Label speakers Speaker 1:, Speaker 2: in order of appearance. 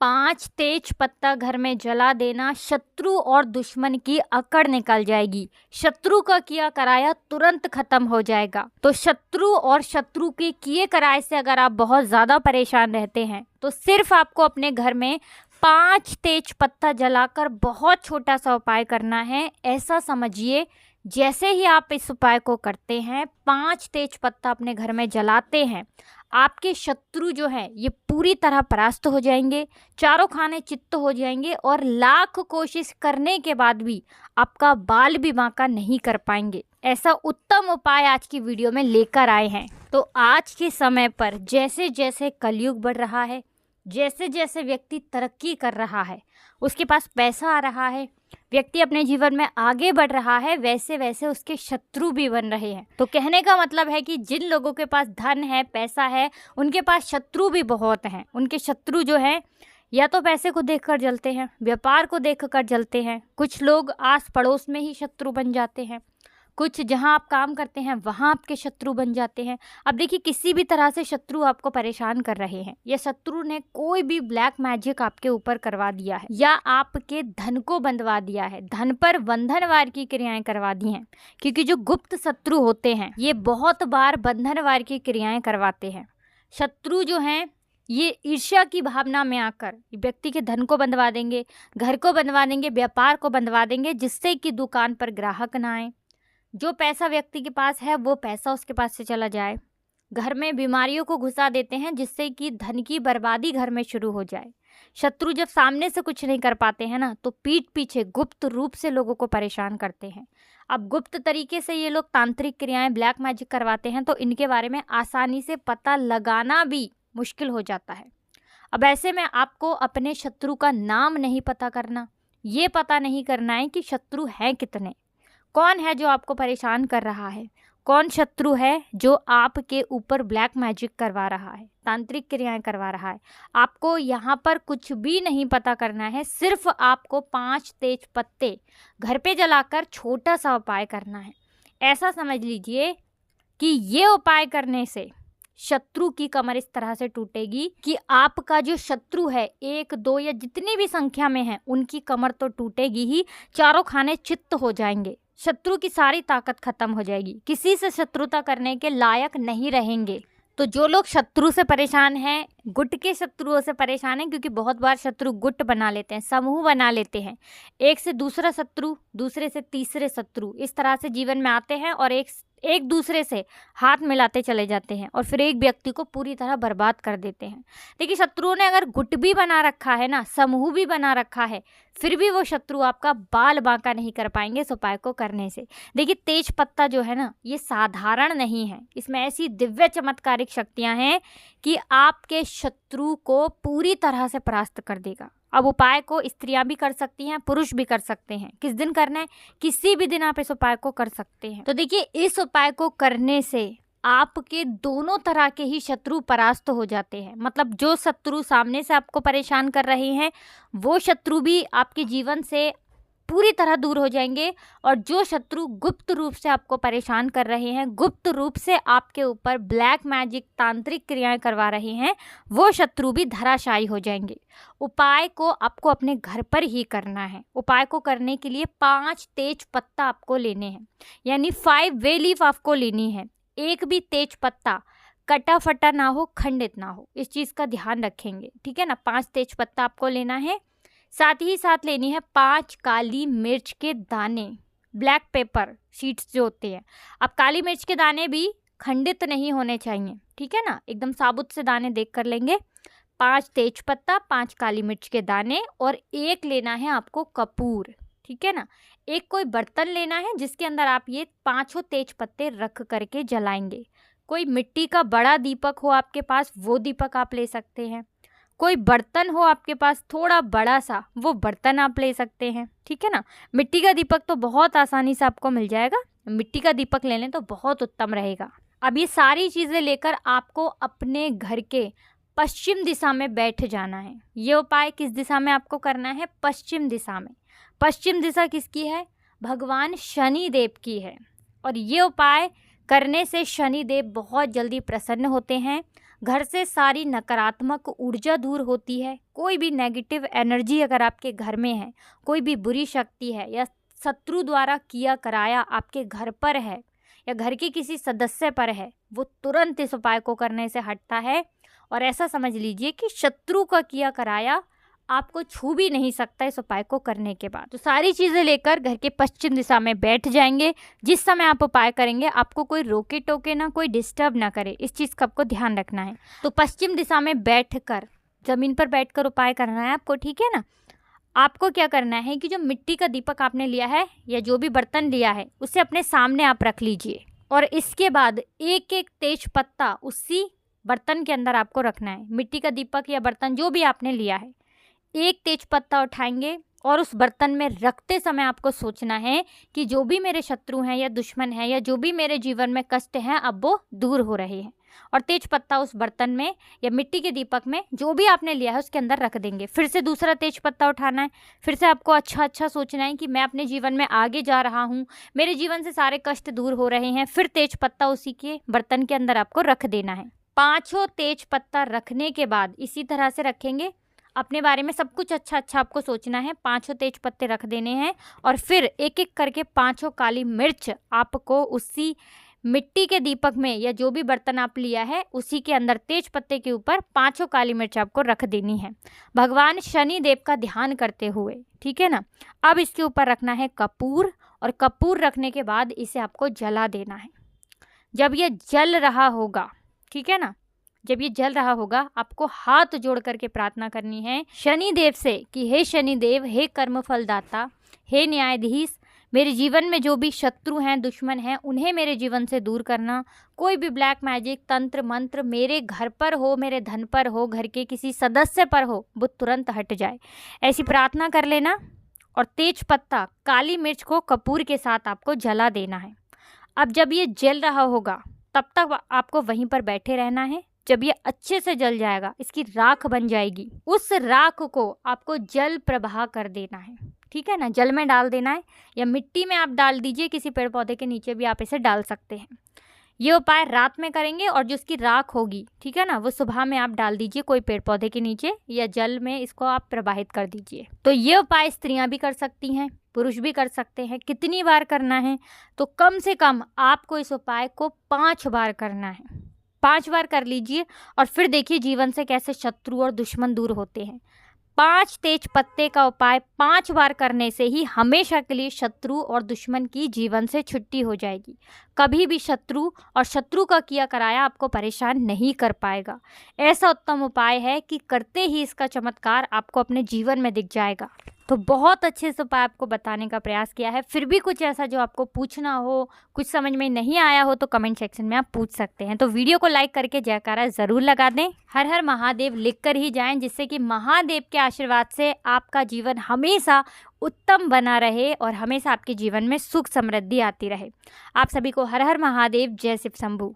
Speaker 1: 5 तेज पत्ता घर में जला देना, शत्रु और दुश्मन की अकड़ निकल जाएगी। शत्रु का किया कराया तुरंत खत्म हो जाएगा। तो शत्रु और शत्रु के किए कराए से अगर आप बहुत ज़्यादा परेशान रहते हैं तो सिर्फ आपको अपने घर में 5 तेज पत्ता जलाकर बहुत छोटा सा उपाय करना है। ऐसा समझिए जैसे ही आप इस उपाय को करते हैं, 5 तेज पत्ता अपने घर में जलाते हैं, आपके शत्रु जो हैं ये पूरी तरह परास्त हो जाएंगे, चारों खाने चित्त हो जाएंगे और लाख कोशिश करने के बाद भी आपका बाल भी बांका नहीं कर पाएंगे। ऐसा उत्तम उपाय आज की वीडियो में लेकर आए हैं। तो आज के समय पर जैसे जैसे कलयुग बढ़ रहा है, जैसे जैसे व्यक्ति तरक्की कर रहा है, उसके पास पैसा आ रहा है, व्यक्ति अपने जीवन में आगे बढ़ रहा है, वैसे वैसे उसके शत्रु भी बन रहे हैं। तो कहने का मतलब है कि जिन लोगों के पास धन है, पैसा है, उनके पास शत्रु भी बहुत हैं। उनके शत्रु जो हैं या तो पैसे को देखकर जलते हैं, व्यापार को देखकर जलते हैं, कुछ लोग आस पड़ोस में ही शत्रु बन जाते हैं, कुछ जहां आप काम करते हैं वहां आपके शत्रु बन जाते हैं। अब देखिए, किसी भी तरह से शत्रु आपको परेशान कर रहे हैं, या शत्रु ने कोई भी ब्लैक मैजिक आपके ऊपर करवा दिया है, या आपके धन को बंधवा दिया है, धन पर बंधनवार की क्रियाएं करवा दी हैं। क्योंकि जो गुप्त शत्रु होते हैं ये बहुत बार बंधनवार की क्रियाएं करवाते हैं। शत्रु जो हैं ये ईर्ष्या की भावना में आकर व्यक्ति के धन को बंधवा देंगे, घर को बंधवा देंगे, व्यापार को बंधवा देंगे, जिससे कि दुकान पर ग्राहक ना आए। जो पैसा व्यक्ति के पास है वो पैसा उसके पास से चला जाए। घर में बीमारियों को घुसा देते हैं जिससे कि धन की बर्बादी घर में शुरू हो जाए। शत्रु जब सामने से कुछ नहीं कर पाते हैं ना, तो पीठ पीछे गुप्त रूप से लोगों को परेशान करते हैं। अब गुप्त तरीके से ये लोग तांत्रिक क्रियाएं, ब्लैक मैजिक करवाते हैं, तो इनके बारे में आसानी से पता लगाना भी मुश्किल हो जाता है। अब ऐसे में आपको अपने शत्रु का नाम नहीं पता करना, ये पता नहीं करना है कि शत्रु हैं कितने, कौन है जो आपको परेशान कर रहा है, कौन शत्रु है जो आपके ऊपर ब्लैक मैजिक करवा रहा है, तांत्रिक क्रियाएं करवा रहा है। आपको यहाँ पर कुछ भी नहीं पता करना है, सिर्फ आपको 5 तेज पत्ते घर पे जलाकर छोटा सा उपाय करना है। ऐसा समझ लीजिए कि ये उपाय करने से शत्रु की कमर इस तरह से टूटेगी कि आपका जो शत्रु है 1, 2 या जितनी भी संख्या में है उनकी कमर तो टूटेगी ही, चारों खाने चित्त हो जाएंगे, शत्रु की सारी ताकत खत्म हो जाएगी, किसी से शत्रुता करने के लायक नहीं रहेंगे। तो जो लोग शत्रु से परेशान हैं, गुट के शत्रुओं से परेशान हैं, क्योंकि बहुत बार शत्रु गुट बना लेते हैं, समूह बना लेते हैं, एक से दूसरा शत्रु, दूसरे से तीसरे शत्रु, इस तरह से जीवन में आते हैं और एक दूसरे से हाथ मिलाते चले जाते हैं और फिर एक व्यक्ति को पूरी तरह बर्बाद कर देते हैं। देखिए, शत्रुओं ने अगर गुट भी बना रखा है ना, समूह भी बना रखा है, फिर भी वो शत्रु आपका बाल बांका नहीं कर पाएंगे इस उपाय को करने से। देखिए, तेज पत्ता जो है ना ये साधारण नहीं है, इसमें ऐसी दिव्य चमत्कारिक शक्तियां हैं कि आपके शत्रु को पूरी तरह से परास्त कर देगा। अब उपाय को स्त्रियां भी कर सकती हैं, पुरुष भी कर सकते हैं। किस दिन करना है? किसी भी दिन आप इस उपाय को कर सकते हैं। तो देखिए, इस उपाय को करने से आपके दोनों तरह के ही शत्रु परास्त हो जाते हैं। मतलब जो शत्रु सामने से आपको परेशान कर रहे हैं वो शत्रु भी आपके जीवन से पूरी तरह दूर हो जाएंगे, और जो शत्रु गुप्त रूप से आपको परेशान कर रहे हैं, गुप्त रूप से आपके ऊपर ब्लैक मैजिक तांत्रिक क्रियाएं करवा रहे हैं, वो शत्रु भी धराशायी हो जाएंगे। उपाय को आपको अपने घर पर ही करना है। उपाय को करने के लिए 5 तेज पत्ता आपको लेने हैं, यानी 5 वे लीफ आपको लेनी है। एक भी तेज पत्ता कटा फटा ना हो, खंडित ना हो, इस चीज़ का ध्यान रखेंगे, ठीक है ना। 5 तेज पत्ता आपको लेना है, साथ ही साथ लेनी है 5 काली मिर्च के दाने, ब्लैक पेपर शीट्स जो होते हैं। अब काली मिर्च के दाने भी खंडित नहीं होने चाहिए, ठीक है ना, एकदम साबुत से दाने देख कर लेंगे। 5 तेज पत्ता, 5 काली मिर्च के दाने, और एक लेना है आपको कपूर, ठीक है ना। एक कोई बर्तन लेना है जिसके अंदर आप ये 5 तेज पत्ते रख करके जलाएंगे। कोई मिट्टी का बड़ा दीपक हो आपके पास, वो दीपक आप ले सकते हैं। कोई बर्तन हो आपके पास थोड़ा बड़ा सा, वो बर्तन आप ले सकते हैं, ठीक है ना। मिट्टी का दीपक तो बहुत आसानी से आपको मिल जाएगा, मिट्टी का दीपक ले लें तो बहुत उत्तम रहेगा। अब ये सारी चीज़ें लेकर आपको अपने घर के पश्चिम दिशा में बैठ जाना है। ये उपाय किस दिशा में आपको करना है? पश्चिम दिशा में। पश्चिम दिशा किसकी है? भगवान शनि देव की है। और ये उपाय करने से शनि देव बहुत जल्दी प्रसन्न होते हैं, घर से सारी नकारात्मक ऊर्जा दूर होती है। कोई भी नेगेटिव एनर्जी अगर आपके घर में है, कोई भी बुरी शक्ति है या शत्रु द्वारा किया कराया आपके घर पर है या घर के किसी सदस्य पर है, वो तुरंत इस उपाय को करने से हटता है। और ऐसा समझ लीजिए कि शत्रु का किया कराया आपको छू भी नहीं सकता इस उपाय को करने के बाद। तो सारी चीज़ें लेकर घर के पश्चिम दिशा में बैठ जाएंगे। जिस समय आप उपाय करेंगे आपको कोई रोके टोके ना, कोई डिस्टर्ब ना करे, इस चीज़ का आपको ध्यान रखना है। तो पश्चिम दिशा में बैठकर, ज़मीन पर बैठकर उपाय करना है आपको, ठीक है ना। आपको क्या करना है कि जो मिट्टी का दीपक आपने लिया है या जो भी बर्तन लिया है उसे अपने सामने आप रख लीजिए और इसके बाद एक एक तेज पत्ता उसी बर्तन के अंदर आपको रखना है। मिट्टी का दीपक या बर्तन जो भी आपने लिया है, एक तेज पत्ता उठाएंगे और उस बर्तन में रखते समय आपको सोचना है कि जो भी मेरे शत्रु हैं या दुश्मन हैं या जो भी मेरे जीवन में कष्ट हैं अब वो दूर हो रहे हैं। और तेज पत्ता उस बर्तन में या मिट्टी के दीपक में जो भी आपने लिया है उसके अंदर रख देंगे। फिर से दूसरा तेज पत्ता उठाना है, फिर से आपको अच्छा अच्छा सोचना है कि मैं अपने जीवन में आगे जा रहा हूँ, मेरे जीवन से सारे कष्ट दूर हो रहे हैं। फिर तेज पत्ता उसी के बर्तन के अंदर आपको रख देना है। 5 तेज पत्ता रखने के बाद इसी तरह से रखेंगे, अपने बारे में सब कुछ अच्छा अच्छा आपको सोचना है। 5 तेज पत्ते रख देने हैं और फिर एक एक करके 5 काली मिर्च आपको उसी मिट्टी के दीपक में या जो भी बर्तन आप लिया है उसी के अंदर तेज पत्ते के ऊपर 5 काली मिर्च आपको रख देनी है, भगवान शनि देव का ध्यान करते हुए, ठीक है ना। अब इसके ऊपर रखना है कपूर और कपूर रखने के बाद इसे आपको जला देना है। जब ये जल रहा होगा, ठीक है ना, जब ये जल रहा होगा आपको हाथ जोड़ करके प्रार्थना करनी है शनि देव से कि हे शनि देव, हे कर्मफल दाता, हे न्यायाधीश, मेरे जीवन में जो भी शत्रु हैं, दुश्मन हैं, उन्हें मेरे जीवन से दूर करना। कोई भी ब्लैक मैजिक, तंत्र मंत्र मेरे घर पर हो, मेरे धन पर हो, घर के किसी सदस्य पर हो, वो तुरंत हट जाए। ऐसी प्रार्थना कर लेना और तेज पत्ता काली मिर्च को कपूर के साथ आपको जला देना है। अब जब ये जल रहा होगा तब तक आपको वहीं पर बैठे रहना है। जब ये अच्छे से जल जाएगा, इसकी राख बन जाएगी, उस राख को आपको जल प्रवाह कर देना है, ठीक है ना। जल में डाल देना है या मिट्टी में आप डाल दीजिए, किसी पेड़ पौधे के नीचे भी आप इसे डाल सकते हैं। ये उपाय रात में करेंगे और जो इसकी राख होगी, ठीक है ना, वो सुबह में आप डाल दीजिए कोई पेड़ पौधे के नीचे या जल में इसको आप प्रवाहित कर दीजिए। तो ये उपाय स्त्रियां भी कर सकती हैं, पुरुष भी कर सकते हैं। कितनी बार करना है तो कम से कम आपको इस उपाय को 5 बार करना है। 5 बार कर लीजिए और फिर देखिए जीवन से कैसे शत्रु और दुश्मन दूर होते हैं। 5 तेज पत्ते का उपाय 5 बार करने से ही हमेशा के लिए शत्रु और दुश्मन की जीवन से छुट्टी हो जाएगी। कभी भी शत्रु और शत्रु का किया कराया आपको परेशान नहीं कर पाएगा। ऐसा उत्तम उपाय है कि करते ही इसका चमत्कार आपको अपने जीवन में दिख जाएगा। तो बहुत अच्छे से उपाय आपको बताने का प्रयास किया है। फिर भी कुछ ऐसा जो आपको पूछना हो, कुछ समझ में नहीं आया हो तो कमेंट सेक्शन में आप पूछ सकते हैं। तो वीडियो को लाइक करके जयकारा ज़रूर लगा दें। हर हर महादेव लिख कर ही जाएं, जिससे कि महादेव के आशीर्वाद से आपका जीवन हमेशा उत्तम बना रहे और हमेशा आपके जीवन में सुख समृद्धि आती रहे। आप सभी को हर हर महादेव, जय शिव शंभू।